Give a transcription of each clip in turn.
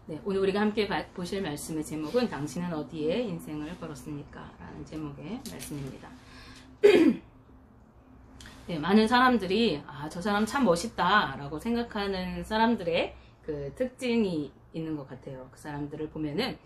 네, 오늘 우리가 함께 보실 말씀의 제목은 당신은 어디에 인생을 걸었습니까? 라는 제목의 말씀입니다. 네, 많은 사람들이 저 사람 참 멋있다 라고 생각하는 사람들의 그 특징이 있는 것 같아요. 그 사람들을 보면은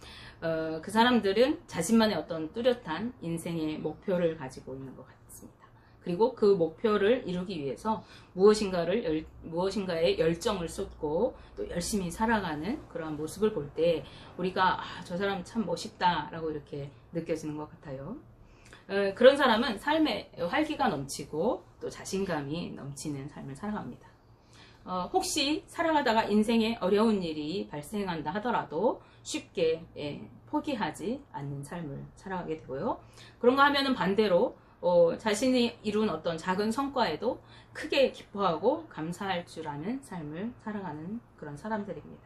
그 사람들은 자신만의 어떤 뚜렷한 인생의 목표를 가지고 있는 것 같습니다. 그리고 그 목표를 이루기 위해서 무엇인가에 열정을 쏟고 또 열심히 살아가는 그러한 모습을 볼 때 우리가 저 사람 참 멋있다 라고 이렇게 느껴지는 것 같아요. 그런 사람은 삶에 활기가 넘치고 또 자신감이 넘치는 삶을 살아갑니다. 혹시 살아가다가 인생에 어려운 일이 발생한다 하더라도 쉽게 포기하지 않는 삶을 살아가게 되고요. 그런가 하면은 반대로 자신이 이룬 어떤 작은 성과에도 크게 기뻐하고 감사할 줄 아는 삶을 살아가는 그런 사람들입니다.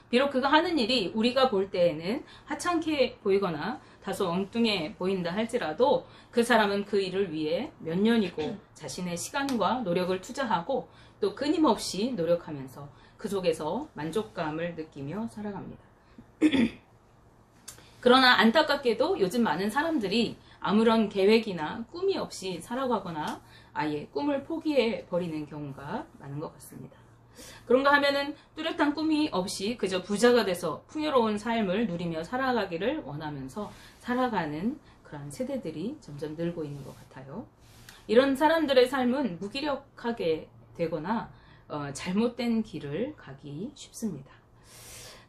비록 그가 하는 일이 우리가 볼 때에는 하찮게 보이거나 다소 엉뚱해 보인다 할지라도 그 사람은 그 일을 위해 몇 년이고 자신의 시간과 노력을 투자하고 또 끊임없이 노력하면서 그 속에서 만족감을 느끼며 살아갑니다. 그러나 안타깝게도 요즘 많은 사람들이 아무런 계획이나 꿈이 없이 살아가거나 아예 꿈을 포기해 버리는 경우가 많은 것 같습니다. 그런가 하면은 뚜렷한 꿈이 없이 그저 부자가 돼서 풍요로운 삶을 누리며 살아가기를 원하면서 살아가는 그런 세대들이 점점 늘고 있는 것 같아요. 이런 사람들의 삶은 무기력하게 되거나 잘못된 길을 가기 쉽습니다.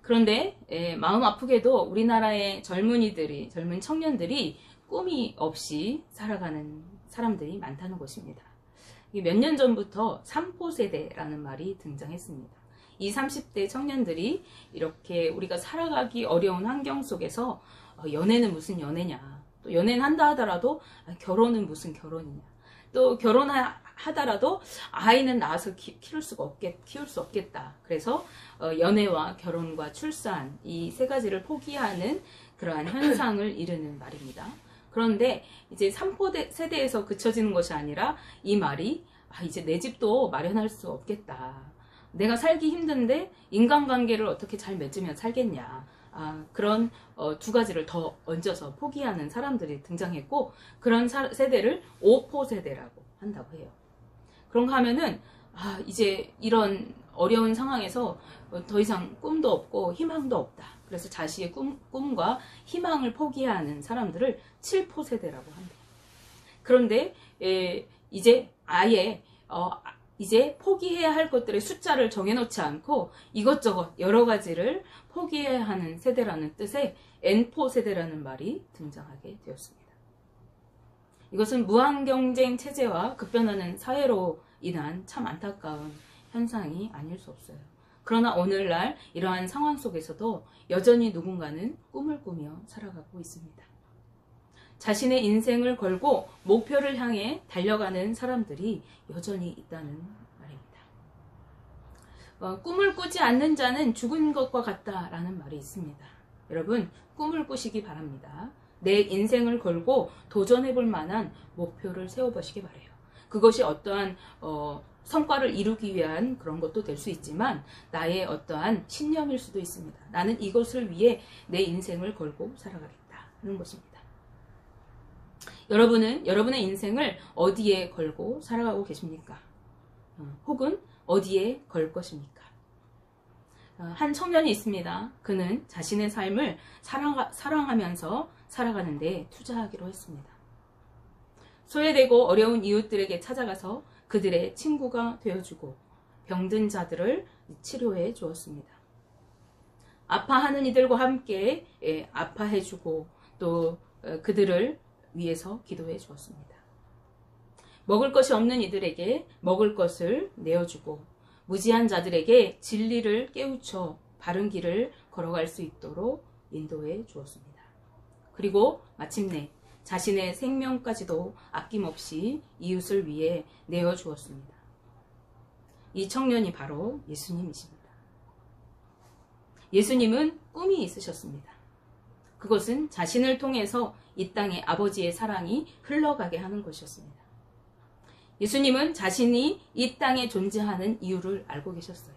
그런데 마음 아프게도 우리나라의 젊은 청년들이 꿈이 없이 살아가는 사람들이 많다는 것입니다. 몇 년 전부터 3포 세대라는 말이 등장했습니다. 이 30대 청년들이 이렇게 우리가 살아가기 어려운 환경 속에서 연애는 무슨 연애냐, 또 연애는 한다 하더라도 결혼은 무슨 결혼이냐, 또 결혼하더라도 아이는 낳아서 키울 수 없겠다. 그래서 연애와 결혼과 출산 이 세 가지를 포기하는 그러한 현상을 이르는 말입니다. 그런데 이제 3포 세대에서 그쳐지는 것이 아니라 이 말이 이제 내 집도 마련할 수 없겠다. 내가 살기 힘든데 인간관계를 어떻게 잘 맺으면 살겠냐. 그런 두 가지를 더 얹어서 포기하는 사람들이 등장했고 그런 세대를 5포 세대라고 한다고 해요. 그런가 하면은 이제 이런 어려운 상황에서 더 이상 꿈도 없고 희망도 없다. 그래서 자신의 꿈과 희망을 포기하는 사람들을 7포 세대라고 한다. 그런데 이제 아예 이제 포기해야 할 것들의 숫자를 정해놓지 않고 이것저것 여러 가지를 포기해야 하는 세대라는 뜻의 N포 세대라는 말이 등장하게 되었습니다. 이것은 무한경쟁 체제와 급변하는 사회로 인한 참 안타까운 현상이 아닐 수 없어요. 그러나 오늘날 이러한 상황 속에서도 여전히 누군가는 꿈을 꾸며 살아가고 있습니다. 자신의 인생을 걸고 목표를 향해 달려가는 사람들이 여전히 있다는 말입니다. 꿈을 꾸지 않는 자는 죽은 것과 같다라는 말이 있습니다. 여러분, 꿈을 꾸시기 바랍니다. 내 인생을 걸고 도전해 볼 만한 목표를 세워보시기 바라요. 그것이 어떠한 성과를 이루기 위한 그런 것도 될 수 있지만 나의 어떠한 신념일 수도 있습니다. 나는 이것을 위해 내 인생을 걸고 살아가겠다 하는 것입니다. 여러분은 여러분의 인생을 어디에 걸고 살아가고 계십니까? 혹은 어디에 걸 것입니까? 한 청년이 있습니다. 그는 자신의 삶을 사랑하면서 살아가는데 투자하기로 했습니다. 소외되고 어려운 이웃들에게 찾아가서 그들의 친구가 되어주고 병든 자들을 치료해 주었습니다. 아파하는 이들과 함께 아파해주고 또 그들을 위해서 기도해 주었습니다. 먹을 것이 없는 이들에게 먹을 것을 내어주고 무지한 자들에게 진리를 깨우쳐 바른 길을 걸어갈 수 있도록 인도해 주었습니다. 그리고 마침내 자신의 생명까지도 아낌없이 이웃을 위해 내어주었습니다. 이 청년이 바로 예수님이십니다. 예수님은 꿈이 있으셨습니다. 그것은 자신을 통해서 이 땅에 아버지의 사랑이 흘러가게 하는 것이었습니다. 예수님은 자신이 이 땅에 존재하는 이유를 알고 계셨어요.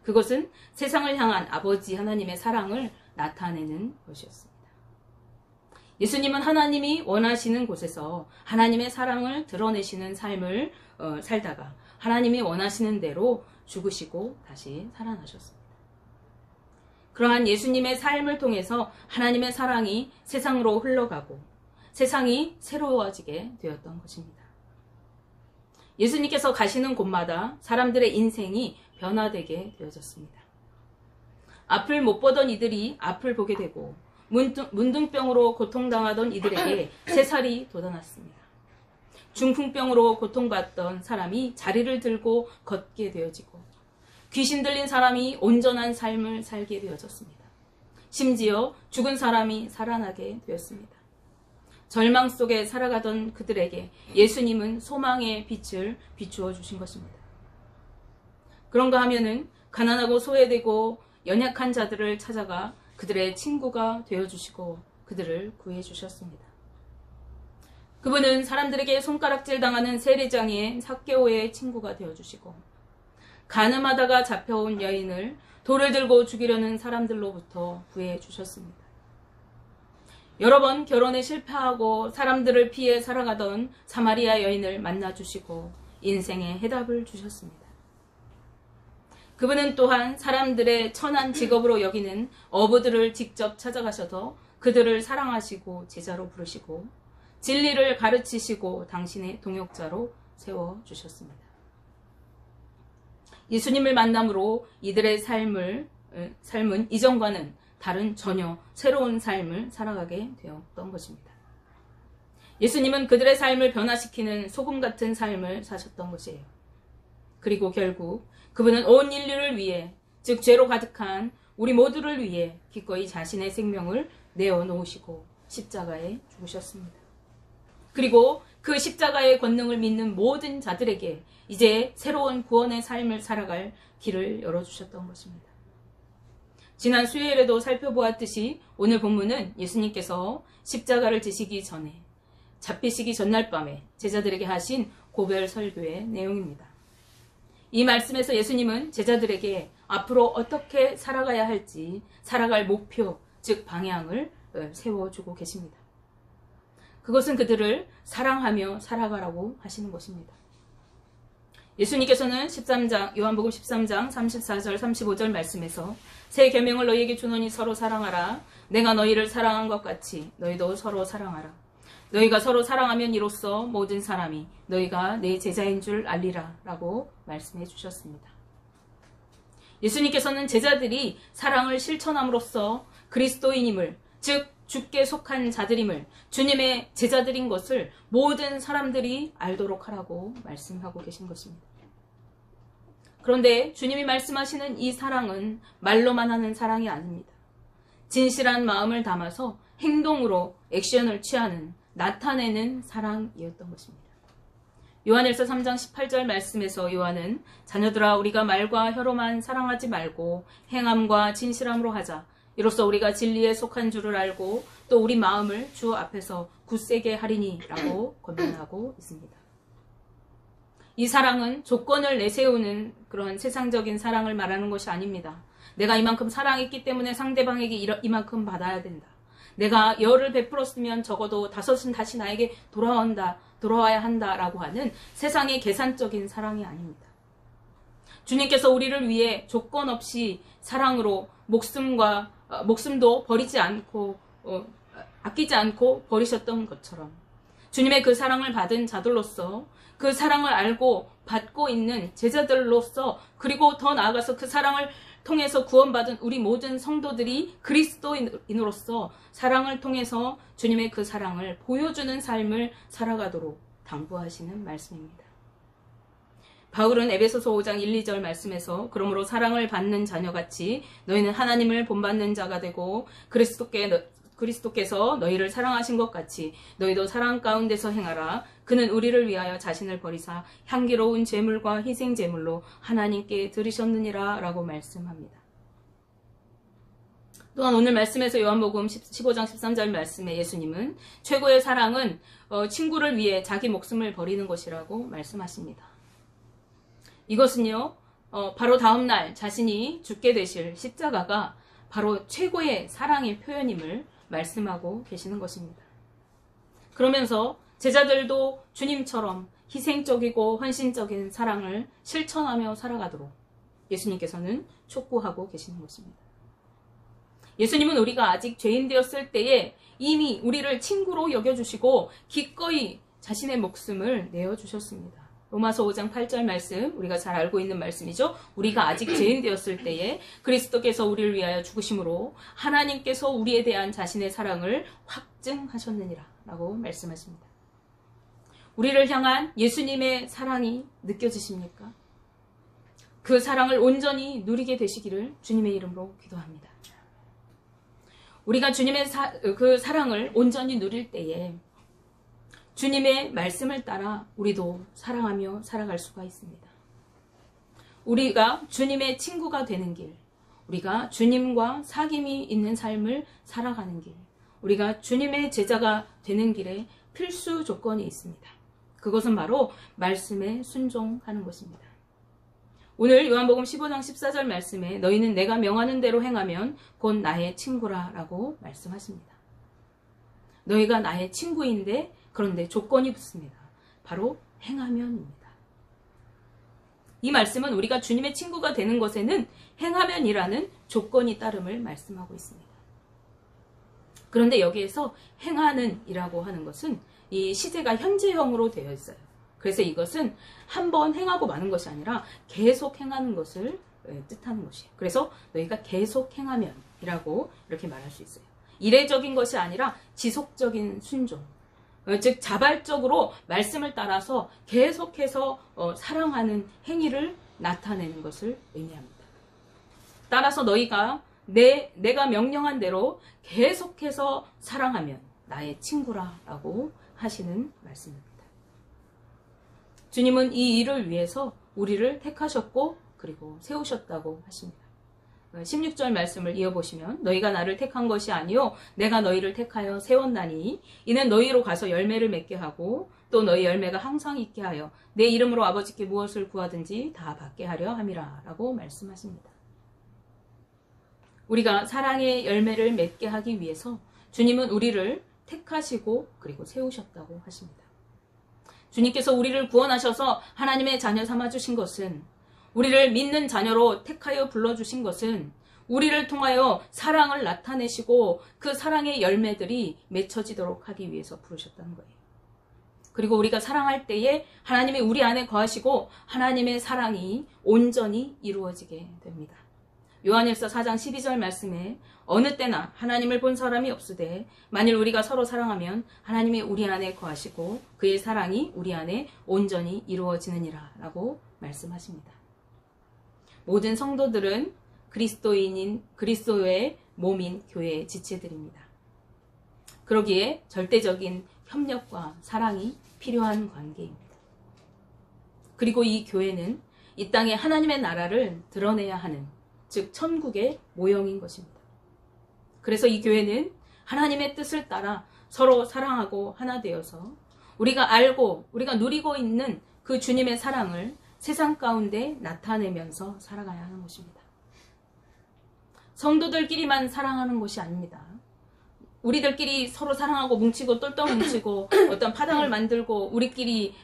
그것은 세상을 향한 아버지 하나님의 사랑을 나타내는 것이었습니다. 예수님은 하나님이 원하시는 곳에서 하나님의 사랑을 드러내시는 삶을 살다가 하나님이 원하시는 대로 죽으시고 다시 살아나셨습니다. 그러한 예수님의 삶을 통해서 하나님의 사랑이 세상으로 흘러가고 세상이 새로워지게 되었던 것입니다. 예수님께서 가시는 곳마다 사람들의 인생이 변화되게 되어졌습니다. 앞을 못 보던 이들이 앞을 보게 되고 문둥병으로 고통당하던 이들에게 새살이 돋아났습니다. 중풍병으로 고통받던 사람이 자리를 들고 걷게 되어지고 귀신 들린 사람이 온전한 삶을 살게 되어졌습니다. 심지어 죽은 사람이 살아나게 되었습니다. 절망 속에 살아가던 그들에게 예수님은 소망의 빛을 비추어 주신 것입니다. 그런가 하면은 가난하고 소외되고 연약한 자들을 찾아가 그들의 친구가 되어주시고 그들을 구해주셨습니다. 그분은 사람들에게 손가락질 당하는 세리장인 삭개오의 친구가 되어주시고 가늠하다가 잡혀온 여인을 돌을 들고 죽이려는 사람들로부터 구해주셨습니다. 여러 번 결혼에 실패하고 사람들을 피해 살아가던 사마리아 여인을 만나주시고 인생의 해답을 주셨습니다. 그분은 또한 사람들의 천한 직업으로 여기는 어부들을 직접 찾아가셔서 그들을 사랑하시고 제자로 부르시고 진리를 가르치시고 당신의 동역자로 세워주셨습니다. 예수님을 만남으로 이들의 삶은 이전과는 다른 전혀 새로운 삶을 살아가게 되었던 것입니다. 예수님은 그들의 삶을 변화시키는 소금 같은 삶을 사셨던 것이에요. 그리고 결국 그분은 온 인류를 위해, 즉 죄로 가득한 우리 모두를 위해 기꺼이 자신의 생명을 내어놓으시고 십자가에 죽으셨습니다. 그리고 그 십자가의 권능을 믿는 모든 자들에게 이제 새로운 구원의 삶을 살아갈 길을 열어주셨던 것입니다. 지난 수요일에도 살펴보았듯이 오늘 본문은 예수님께서 십자가를 지시기 전에 잡히시기 전날 밤에 제자들에게 하신 고별 설교의 내용입니다. 이 말씀에서 예수님은 제자들에게 앞으로 어떻게 살아가야 할지 살아갈 목표, 즉 방향을 세워주고 계십니다. 그것은 그들을 사랑하며 살아가라고 하시는 것입니다. 예수님께서는 요한복음 13장 34절 35절 말씀에서 새 계명을 너희에게 주노니 서로 사랑하라. 내가 너희를 사랑한 것 같이 너희도 서로 사랑하라. 너희가 서로 사랑하면 이로써 모든 사람이 너희가 내 제자인 줄 알리라 라고 말씀해 주셨습니다. 예수님께서는 제자들이 사랑을 실천함으로써 그리스도인임을, 즉 주께 속한 자들임을, 주님의 제자들인 것을 모든 사람들이 알도록 하라고 말씀하고 계신 것입니다. 그런데 주님이 말씀하시는 이 사랑은 말로만 하는 사랑이 아닙니다. 진실한 마음을 담아서 행동으로 액션을 취하는, 나타내는 사랑이었던 것입니다. 요한일서 3장 18절 말씀에서 요한은 자녀들아 우리가 말과 혀로만 사랑하지 말고 행함과 진실함으로 하자. 이로써 우리가 진리에 속한 줄을 알고 또 우리 마음을 주 앞에서 굳세게 하리니 라고 권면하고 있습니다. 이 사랑은 조건을 내세우는 그런 세상적인 사랑을 말하는 것이 아닙니다. 내가 이만큼 사랑했기 때문에 상대방에게 이만큼 받아야 된다. 내가 10을 베풀었으면 적어도 5은 다시 나에게 돌아와야 한다라고 하는 세상의 계산적인 사랑이 아닙니다. 주님께서 우리를 위해 조건 없이 사랑으로 목숨도 버리지 않고 아끼지 않고 버리셨던 것처럼 주님의 그 사랑을 받은 자들로서 그 사랑을 알고 받고 있는 제자들로서 그리고 더 나아가서 그 사랑을 통해서 구원받은 우리 모든 성도들이 그리스도인으로서 사랑을 통해서 주님의 그 사랑을 보여주는 삶을 살아가도록 당부하시는 말씀입니다. 바울은 에베소서 5장 1, 2절 말씀에서 그러므로 사랑을 받는 자녀같이 너희는 하나님을 본받는 자가 되고 그리스도께서 너희를 사랑하신 것 같이 너희도 사랑 가운데서 행하라. 그는 우리를 위하여 자신을 버리사 향기로운 제물과 희생 제물로 하나님께 드리셨느니라 라고 말씀합니다. 또한 오늘 말씀에서 요한복음 15장 13절 말씀에 예수님은 최고의 사랑은 친구를 위해 자기 목숨을 버리는 것이라고 말씀하십니다. 이것은요 바로 다음날 자신이 죽게 되실 십자가가 바로 최고의 사랑의 표현임을 말씀하고 계시는 것입니다. 그러면서 제자들도 주님처럼 희생적이고 헌신적인 사랑을 실천하며 살아가도록 예수님께서는 촉구하고 계시는 것입니다. 예수님은 우리가 아직 죄인 되었을 때에 이미 우리를 친구로 여겨주시고 기꺼이 자신의 목숨을 내어주셨습니다. 로마서 5장 8절 말씀, 우리가 잘 알고 있는 말씀이죠. 우리가 아직 죄인 되었을 때에 그리스도께서 우리를 위하여 죽으심으로 하나님께서 우리에 대한 자신의 사랑을 확증하셨느니라 라고 말씀하십니다. 우리를 향한 예수님의 사랑이 느껴지십니까? 그 사랑을 온전히 누리게 되시기를 주님의 이름으로 기도합니다. 우리가 주님의 그 사랑을 온전히 누릴 때에 주님의 말씀을 따라 우리도 사랑하며 살아갈 수가 있습니다. 우리가 주님의 친구가 되는 길, 우리가 주님과 사귐이 있는 삶을 살아가는 길, 우리가 주님의 제자가 되는 길에 필수 조건이 있습니다. 그것은 바로 말씀에 순종하는 것입니다. 오늘 요한복음 15장 14절 말씀에 너희는 내가 명하는 대로 행하면 곧 나의 친구라 라고 말씀하십니다. 너희가 나의 친구인데 그런데 조건이 붙습니다. 바로 행하면입니다. 이 말씀은 우리가 주님의 친구가 되는 것에는 행하면이라는 조건이 따름을 말씀하고 있습니다. 그런데 여기에서 행하는이라고 하는 것은 이 시제가 현재형으로 되어 있어요. 그래서 이것은 한번 행하고 마는 것이 아니라 계속 행하는 것을 뜻하는 것이에요. 그래서 너희가 계속 행하면이라고 이렇게 말할 수 있어요. 이례적인 것이 아니라 지속적인 순종. 즉 자발적으로 말씀을 따라서 계속해서 사랑하는 행위를 나타내는 것을 의미합니다. 따라서 너희가 내가 명령한 대로 계속해서 사랑하면 나의 친구라 라고 하시는 말씀입니다. 주님은 이 일을 위해서 우리를 택하셨고 그리고 세우셨다고 하십니다. 16절 말씀을 이어보시면 너희가 나를 택한 것이 아니요 내가 너희를 택하여 세웠나니 이는 너희로 가서 열매를 맺게 하고 또 너희 열매가 항상 있게 하여 내 이름으로 아버지께 무엇을 구하든지 다 받게 하려 함이라 라고 말씀하십니다. 우리가 사랑의 열매를 맺게 하기 위해서 주님은 우리를 택하시고 그리고 세우셨다고 하십니다. 주님께서 우리를 구원하셔서 하나님의 자녀 삼아주신 것은 우리를 믿는 자녀로 택하여 불러주신 것은 우리를 통하여 사랑을 나타내시고 그 사랑의 열매들이 맺혀지도록 하기 위해서 부르셨다는 거예요. 그리고 우리가 사랑할 때에 하나님이 우리 안에 거하시고 하나님의 사랑이 온전히 이루어지게 됩니다. 요한일서 4장 12절 말씀에 어느 때나 하나님을 본 사람이 없으되 만일 우리가 서로 사랑하면 하나님이 우리 안에 거하시고 그의 사랑이 우리 안에 온전히 이루어지느니라 라고 말씀하십니다. 모든 성도들은 그리스도의 몸인 교회의 지체들입니다. 그러기에 절대적인 협력과 사랑이 필요한 관계입니다. 그리고 이 교회는 이 땅에 하나님의 나라를 드러내야 하는 즉 천국의 모형인 것입니다. 그래서 이 교회는 하나님의 뜻을 따라 서로 사랑하고 하나 되어서 우리가 알고 우리가 누리고 있는 그 주님의 사랑을 세상 가운데 나타내면서 살아가야 하는 것입니다. 성도들끼리만 사랑하는 것이 아닙니다. 우리들끼리 서로 사랑하고 뭉치고 똘똘 뭉치고 어떤 파당을 만들고 우리끼리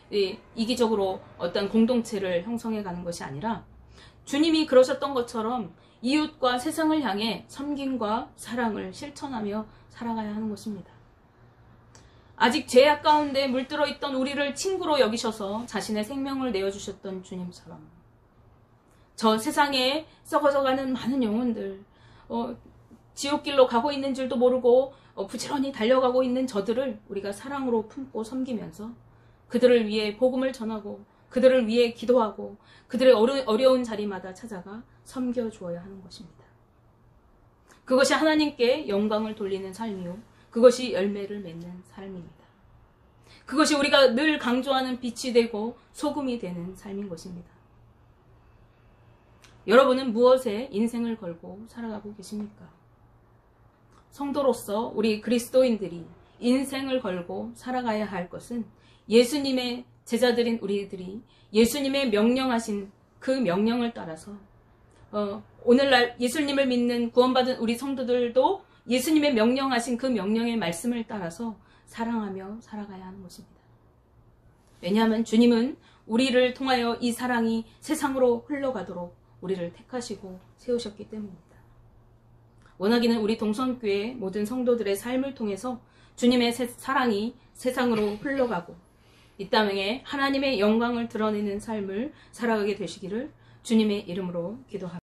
이기적으로 어떤 공동체를 형성해 가는 것이 아니라 주님이 그러셨던 것처럼 이웃과 세상을 향해 섬김과 사랑을 실천하며 살아가야 하는 것입니다. 아직 죄악 가운데 물들어 있던 우리를 친구로 여기셔서 자신의 생명을 내어주셨던 주님처럼 저 세상에 썩어져가는 많은 영혼들 지옥길로 가고 있는 줄도 모르고 부지런히 달려가고 있는 저들을 우리가 사랑으로 품고 섬기면서 그들을 위해 복음을 전하고 그들을 위해 기도하고 그들의 어려운 자리마다 찾아가 섬겨주어야 하는 것입니다. 그것이 하나님께 영광을 돌리는 삶이요 그것이 열매를 맺는 삶입니다. 그것이 우리가 늘 강조하는 빛이 되고 소금이 되는 삶인 것입니다. 여러분은 무엇에 인생을 걸고 살아가고 계십니까? 성도로서 우리 그리스도인들이 인생을 걸고 살아가야 할 것은 예수님의 제자들인 우리들이 예수님의 명령하신 그 명령을 따라서 오늘날 예수님을 믿는 구원받은 우리 성도들도 예수님의 명령하신 그 명령의 말씀을 따라서 사랑하며 살아가야 하는 것입니다. 왜냐하면 주님은 우리를 통하여 이 사랑이 세상으로 흘러가도록 우리를 택하시고 세우셨기 때문입니다. 원하기는 우리 동성교회 모든 성도들의 삶을 통해서 주님의 사랑이 세상으로 흘러가고 이 땅에 하나님의 영광을 드러내는 삶을 살아가게 되시기를 주님의 이름으로 기도합니다.